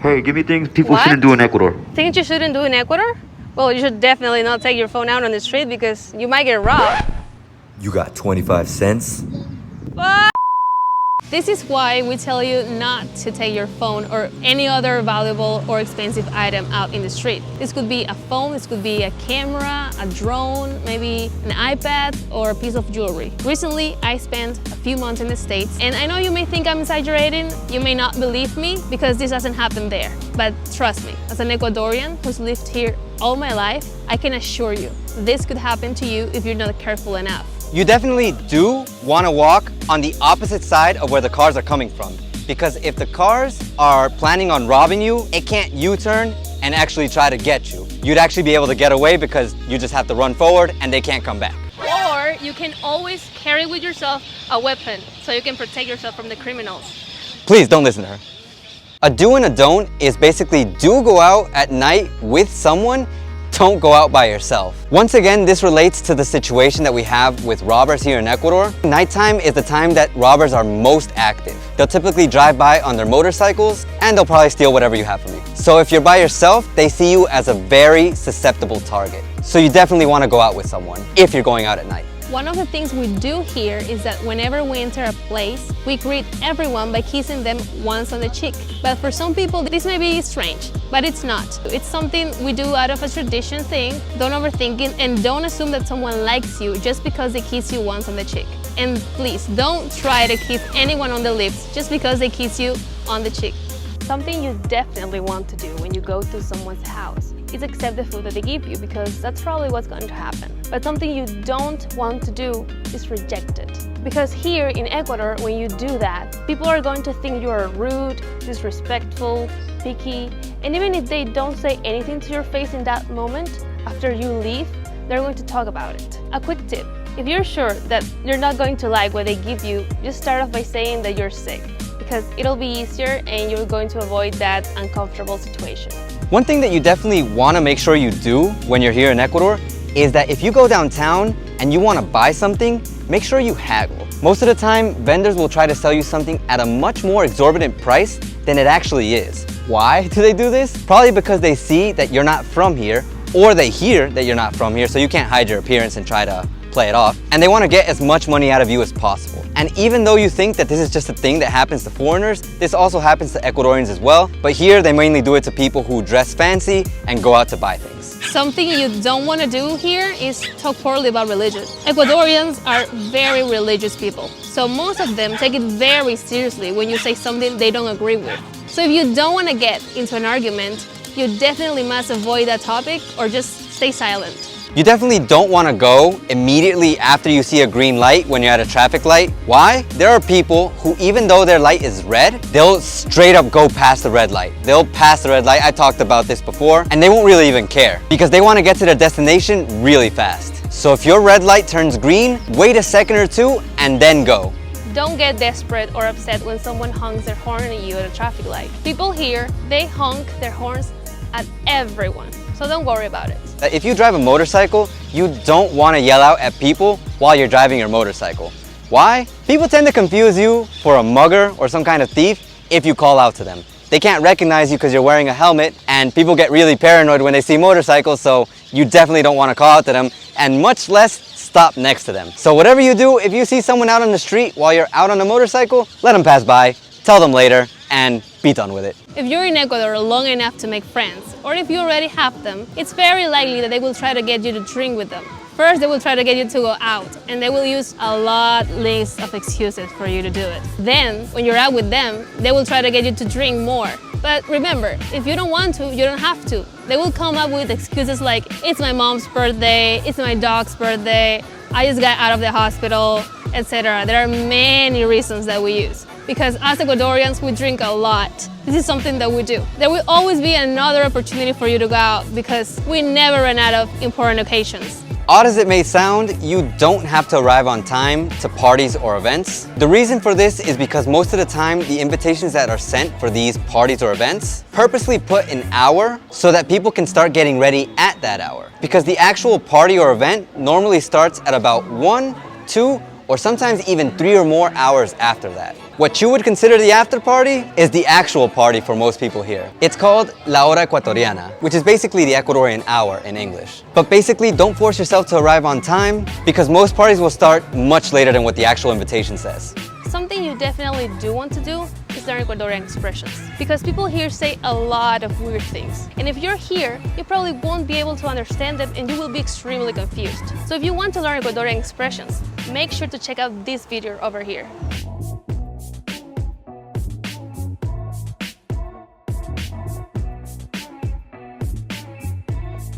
Hey, give me things people What? shouldn't do in Ecuador. Things you shouldn't do in Ecuador? Well, you should definitely not take your phone out on the street because you might get robbed. You got 25 cents? What? This is why we tell you not to take your phone or any other valuable or expensive item out in the street. This could be a phone, this could be a camera, a drone, maybe an iPad or a piece of jewelry. Recently, I spent a few months in the States, and I know you may think I'm exaggerating, you may not believe me because this hasn't happened there. But trust me, as an Ecuadorian who's lived here all my life, I can assure you, this could happen to you if you're not careful enough. You definitely do want to walk on the opposite side of where the cars are coming from. Because if the cars are planning on robbing you, it can't U-turn and actually try to get you. You'd actually be able to get away because you just have to run forward and they can't come back. Or you can always carry with yourself a weapon so you can protect yourself from the criminals. Please don't listen to her. A do and a don't is basically do go out at night with someone, don't go out by yourself. Once again, this relates to the situation that we have with robbers here in Ecuador. Nighttime is the time that robbers are most active. They'll typically drive by on their motorcycles and they'll probably steal whatever you have from you. So if you're by yourself, they see you as a very susceptible target. So you definitely want to go out with someone if you're going out at night. One of the things we do here is that whenever we enter a place, we greet everyone by kissing them once on the cheek. But for some people, this may be strange, but it's not. It's something we do out of a tradition thing. Don't overthink it and don't assume that someone likes you just because they kiss you once on the cheek. And please, don't try to kiss anyone on the lips just because they kiss you on the cheek. Something you definitely want to do when you go to someone's house is accept the food that they give you because that's probably what's going to happen. But something you don't want to do is reject it. Because here in Ecuador, when you do that, people are going to think you are rude, disrespectful, picky, and even if they don't say anything to your face in that moment, after you leave, they're going to talk about it. A quick tip, if you're sure that you're not going to like what they give you, just start off by saying that you're sick, because it'll be easier and you're going to avoid that uncomfortable situation. One thing that you definitely want to make sure you do when you're here in Ecuador is that if you go downtown and you want to buy something, make sure you haggle. Most of the time, vendors will try to sell you something at a much more exorbitant price than it actually is. Why do they do this? Probably because they see that you're not from here, or they hear that you're not from here, so you can't hide your appearance and try to play it off. And they want to get as much money out of you as possible. And even though you think that this is just a thing that happens to foreigners, this also happens to Ecuadorians as well. But here they mainly do it to people who dress fancy and go out to buy things. Something you don't want to do here is talk poorly about religion. Ecuadorians are very religious people, so most of them take it very seriously when you say something they don't agree with. So if you don't want to get into an argument, you definitely must avoid that topic or just stay silent. You definitely don't want to go immediately after you see a green light when you're at a traffic light. Why? There are people who, even though their light is red, they'll straight up go past the red light. They'll pass the red light, I talked about this before, and they won't really even care because they want to get to their destination really fast. So if your red light turns green, wait a second or two and then go. Don't get desperate or upset when someone honks their horn at you at a traffic light. People here, they honk their horns at everyone, so don't worry about it. If you drive a motorcycle, you don't want to yell out at people while you're driving your motorcycle. Why? People tend to confuse you for a mugger or some kind of thief if you call out to them. They can't recognize you because you're wearing a helmet, and people get really paranoid when they see motorcycles, so you definitely don't want to call out to them, and much less stop next to them. So whatever you do, if you see someone out on the street while you're out on a motorcycle, let them pass by, tell them later, and be done with it. If you're in Ecuador long enough to make friends, or if you already have them, it's very likely that they will try to get you to drink with them. First, they will try to get you to go out, and they will use a list of excuses for you to do it. Then, when you're out with them, they will try to get you to drink more. But remember, if you don't want to, you don't have to. They will come up with excuses like, it's my mom's birthday, it's my dog's birthday, I just got out of the hospital, etc. There are many reasons that we use. Because as Ecuadorians, we drink a lot. This is something that we do. There will always be another opportunity for you to go out because we never run out of important occasions. Odd as it may sound, you don't have to arrive on time to parties or events. The reason for this is because most of the time, the invitations that are sent for these parties or events purposely put an hour so that people can start getting ready at that hour. Because the actual party or event normally starts at about 1, 2, or sometimes even 3 or more hours after that. What you would consider the after party is the actual party for most people here. It's called La Hora Ecuatoriana, which is basically the Ecuadorian hour in English. But basically, don't force yourself to arrive on time because most parties will start much later than what the actual invitation says. Something you definitely do want to do is learn Ecuadorian expressions, because people here say a lot of weird things. And if you're here, you probably won't be able to understand them and you will be extremely confused. So if you want to learn Ecuadorian expressions, make sure to check out this video over here.